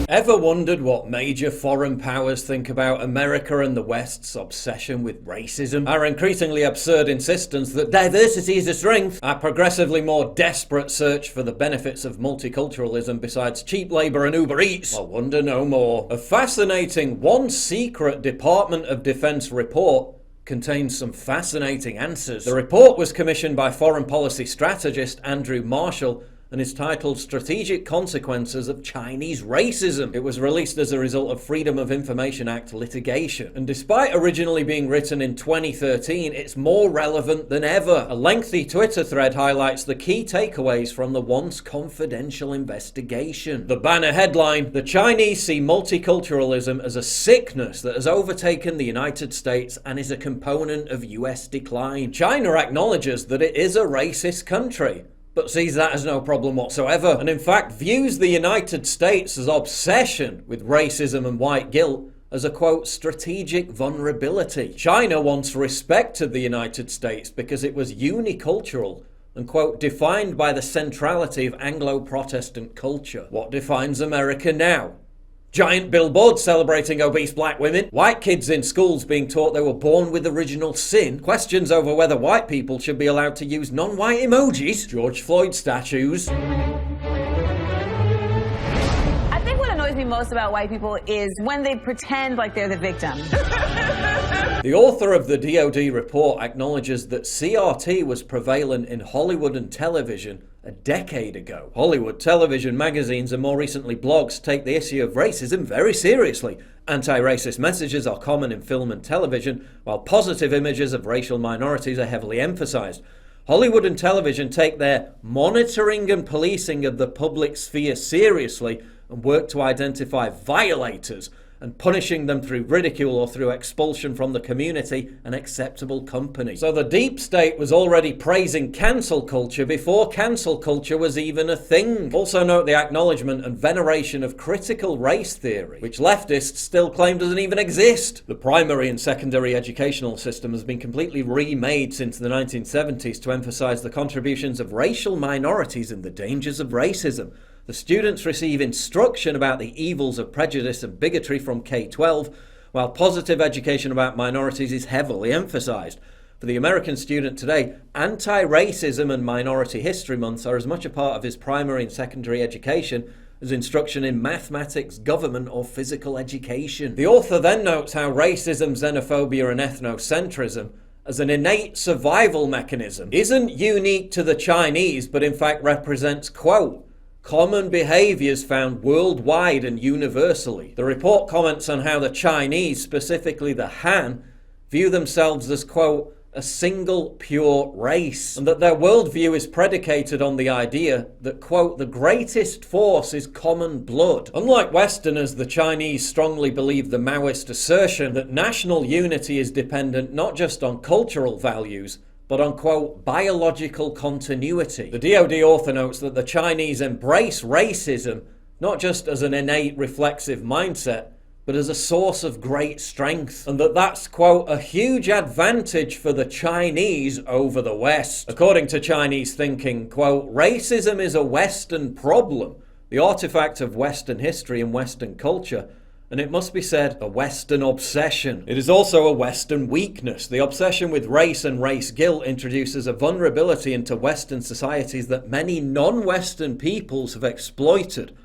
Ever wondered what major foreign powers think about America and the West's obsession with racism? Our increasingly absurd insistence that diversity is a strength? Our progressively more desperate search for the benefits of multiculturalism besides cheap labour and Uber Eats? Well, wonder no more. A fascinating one secret Department of Defense report contains some fascinating answers. The report was commissioned by foreign policy strategist Andrew Marshall and is titled Strategic Consequences of Chinese Racism. It was released as a result of Freedom of Information Act litigation. And despite originally being written in 2013, it's more relevant than ever. A lengthy Twitter thread highlights the key takeaways from the once confidential investigation. The banner headline: the Chinese see multiculturalism as a sickness that has overtaken the United States and is a component of US decline. China acknowledges that it is a racist country, but sees that as no problem whatsoever, and in fact views the United States' obsession with racism and white guilt as a, quote, strategic vulnerability. China once respected the United States because it was unicultural and, quote, defined by the centrality of Anglo-Protestant culture. What defines America now? Giant billboards celebrating obese black women, white kids in schools being taught they were born with original sin, questions over whether white people should be allowed to use non-white emojis, George Floyd statues. I think what annoys me most about white people is when they pretend like they're the victim. The author of the DoD report acknowledges that CRT was prevalent in Hollywood and television a decade ago. Hollywood, television, magazines, and more recently blogs take the issue of racism very seriously. Anti-racist messages are common in film and television, while positive images of racial minorities are heavily emphasized. Hollywood and television take their monitoring and policing of the public sphere seriously and work to identify violators and punishing them through ridicule or through expulsion from the community and acceptable company. So the deep state was already praising cancel culture before cancel culture was even a thing. Also note the acknowledgement and veneration of critical race theory, which leftists still claim doesn't even exist. The primary and secondary educational system has been completely remade since the 1970s to emphasize the contributions of racial minorities and the dangers of racism. The students receive instruction about the evils of prejudice and bigotry from K-12, while positive education about minorities is heavily emphasized. For the American student today, anti-racism and minority history months are as much a part of his primary and secondary education as instruction in mathematics, government, or physical education. The author then notes how racism, xenophobia, and ethnocentrism as an innate survival mechanism isn't unique to the Chinese, but in fact represents, quote, common behaviors found worldwide and universally. The report comments on how the Chinese, specifically the Han, view themselves as, quote, a single pure race, and that their worldview is predicated on the idea that, quote, the greatest force is common blood. Unlike Westerners, the Chinese strongly believe the Maoist assertion that national unity is dependent not just on cultural values, but on, quote, biological continuity. The DoD author notes that the Chinese embrace racism not just as an innate reflexive mindset, but as a source of great strength, and that's, quote, a huge advantage for the Chinese over the West. According to Chinese thinking, quote, racism is a Western problem, the artifact of Western history and Western culture, and it must be said, a Western obsession. It is also a Western weakness. The obsession with race and race guilt introduces a vulnerability into Western societies that many non-Western peoples have exploited.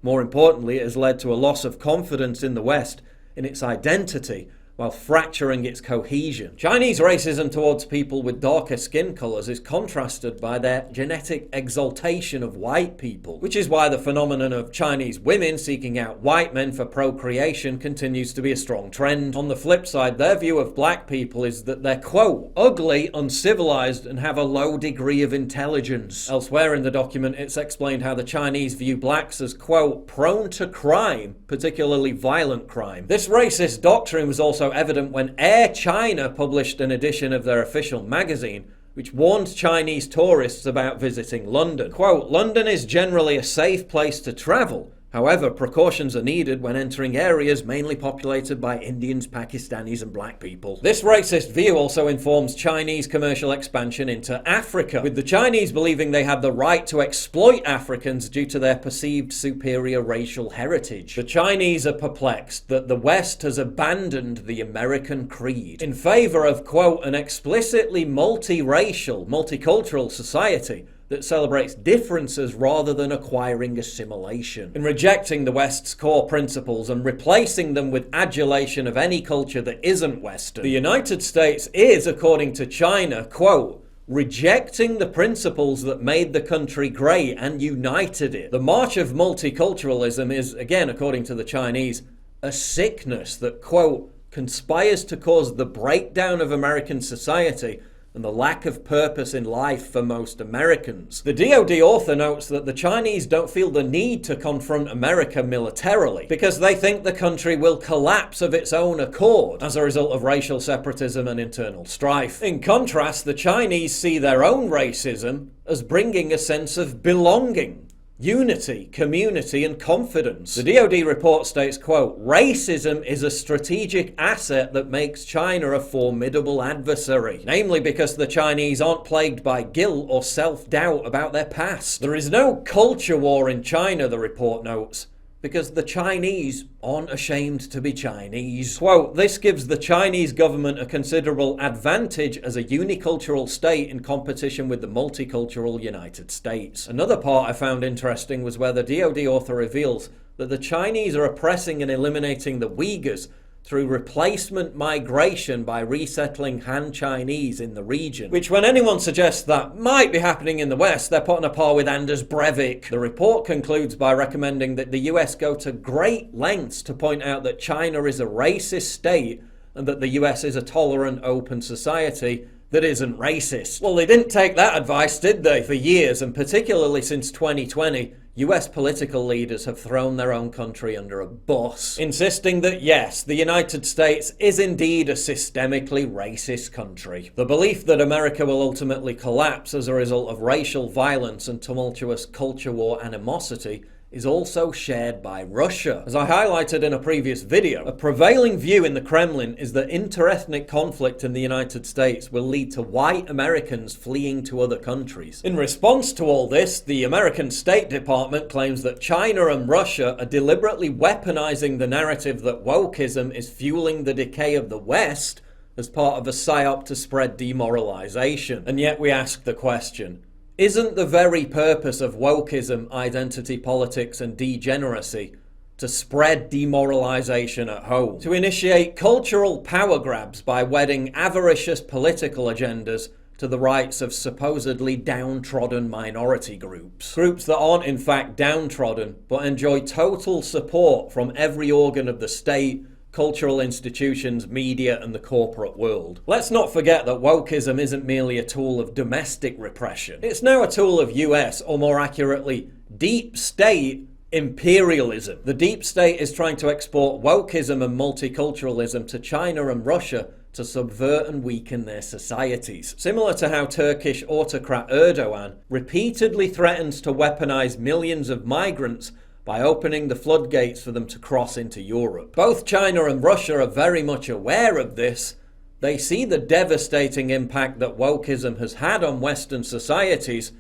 More importantly, it has led to a loss of confidence in the West, in its identity, while fracturing its cohesion. Chinese racism towards people with darker skin colours is contrasted by their genetic exaltation of white people, which is why the phenomenon of Chinese women seeking out white men for procreation continues to be a strong trend. On the flip side, their view of black people is that they're, quote, ugly, uncivilized, and have a low degree of intelligence. Elsewhere in the document, it's explained how the Chinese view blacks as, quote, prone to crime, particularly violent crime. This racist doctrine was also evident when Air China published an edition of their official magazine which warned Chinese tourists about visiting London. Quote, London is generally a safe place to travel. However, precautions are needed when entering areas mainly populated by Indians, Pakistanis and black people. This racist view also informs Chinese commercial expansion into Africa, with the Chinese believing they have the right to exploit Africans due to their perceived superior racial heritage. The Chinese are perplexed that the West has abandoned the American creed in favor of, quote, an explicitly multiracial, multicultural society that celebrates differences rather than acquiring assimilation. In rejecting the West's core principles and replacing them with adulation of any culture that isn't Western, the United States is, according to China, quote, rejecting the principles that made the country great and united it. The march of multiculturalism is, again, according to the Chinese, a sickness that, quote, conspires to cause the breakdown of American society and the lack of purpose in life for most Americans. The DoD author notes that the Chinese don't feel the need to confront America militarily because they think the country will collapse of its own accord as a result of racial separatism and internal strife. In contrast, the Chinese see their own racism as bringing a sense of belonging, unity, community, and confidence. The DoD report states, quote, racism is a strategic asset that makes China a formidable adversary, namely because the Chinese aren't plagued by guilt or self-doubt about their past. There is no culture war in China, the report notes, because the Chinese aren't ashamed to be Chinese. Quote, this gives the Chinese government a considerable advantage as a unicultural state in competition with the multicultural United States. Another part I found interesting was where the DoD author reveals that the Chinese are oppressing and eliminating the Uyghurs through replacement migration by resettling Han Chinese in the region. Which, when anyone suggests that might be happening in the West, they're put on a par with Anders Breivik. The report concludes by recommending that the US go to great lengths to point out that China is a racist state and that the US is a tolerant, open society that isn't racist. Well, they didn't take that advice, did they? For years, and particularly since 2020, US political leaders have thrown their own country under a bus, insisting that yes, the United States is indeed a systemically racist country. The belief that America will ultimately collapse as a result of racial violence and tumultuous culture war animosity is also shared by Russia. As I highlighted in a previous video, a prevailing view in the Kremlin is that interethnic conflict in the United States will lead to white Americans fleeing to other countries. In response to all this, the American State Department claims that China and Russia are deliberately weaponizing the narrative that wokeism is fueling the decay of the West as part of a psyop to spread demoralization. And yet we ask the question, isn't the very purpose of wokeism, identity politics and degeneracy to spread demoralization at home? To initiate cultural power grabs by wedding avaricious political agendas to the rights of supposedly downtrodden minority groups. Groups that aren't in fact downtrodden, but enjoy total support from every organ of the state, cultural institutions, media, and the corporate world. Let's not forget that wokeism isn't merely a tool of domestic repression. It's now a tool of US, or more accurately, deep state imperialism. The deep state is trying to export wokeism and multiculturalism to China and Russia to subvert and weaken their societies. Similar to how Turkish autocrat Erdogan repeatedly threatens to weaponize millions of migrants by opening the floodgates for them to cross into Europe. Both China and Russia are very much aware of this. They see the devastating impact that wokeism has had on Western societies,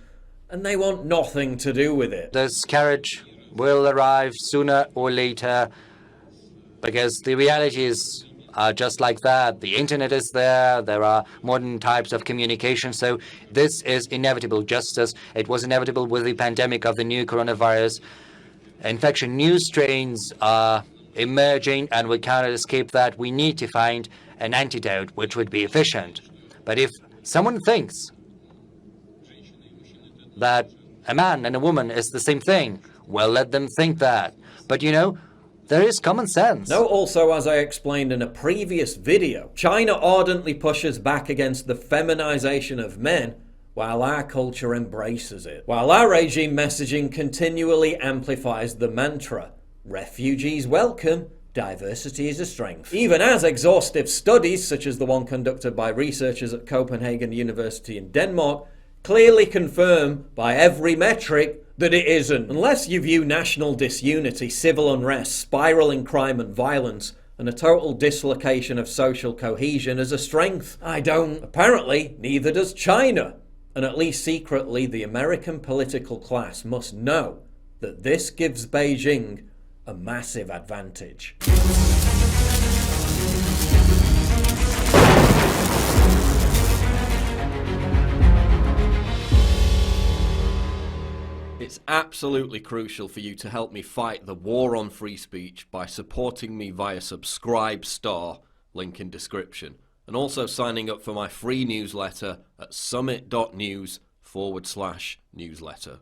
and they want nothing to do with it. This carriage will arrive sooner or later, because the realities are just like that. The internet is there, there are modern types of communication, so this is inevitable, just as it was inevitable with the pandemic of the new coronavirus infection. New strains are emerging and we cannot escape that. We need to find an antidote which would be efficient. But if someone thinks that a man and a woman is the same thing, well, let them think that. But you know, there is common sense. Note also, as I explained in a previous video, China ardently pushes back against the feminization of men, while our culture embraces it. While our regime messaging continually amplifies the mantra, refugees welcome, diversity is a strength. Even as exhaustive studies, such as the one conducted by researchers at Copenhagen University in Denmark, clearly confirm by every metric that it isn't. Unless you view national disunity, civil unrest, spiralling crime and violence, and a total dislocation of social cohesion as a strength. I don't. Apparently, neither does China. And at least secretly, the American political class must know that this gives Beijing a massive advantage. It's absolutely crucial for you to help me fight the war on free speech by supporting me via Subscribe Star, link in description, and also signing up for my free newsletter at summit.news/newsletter.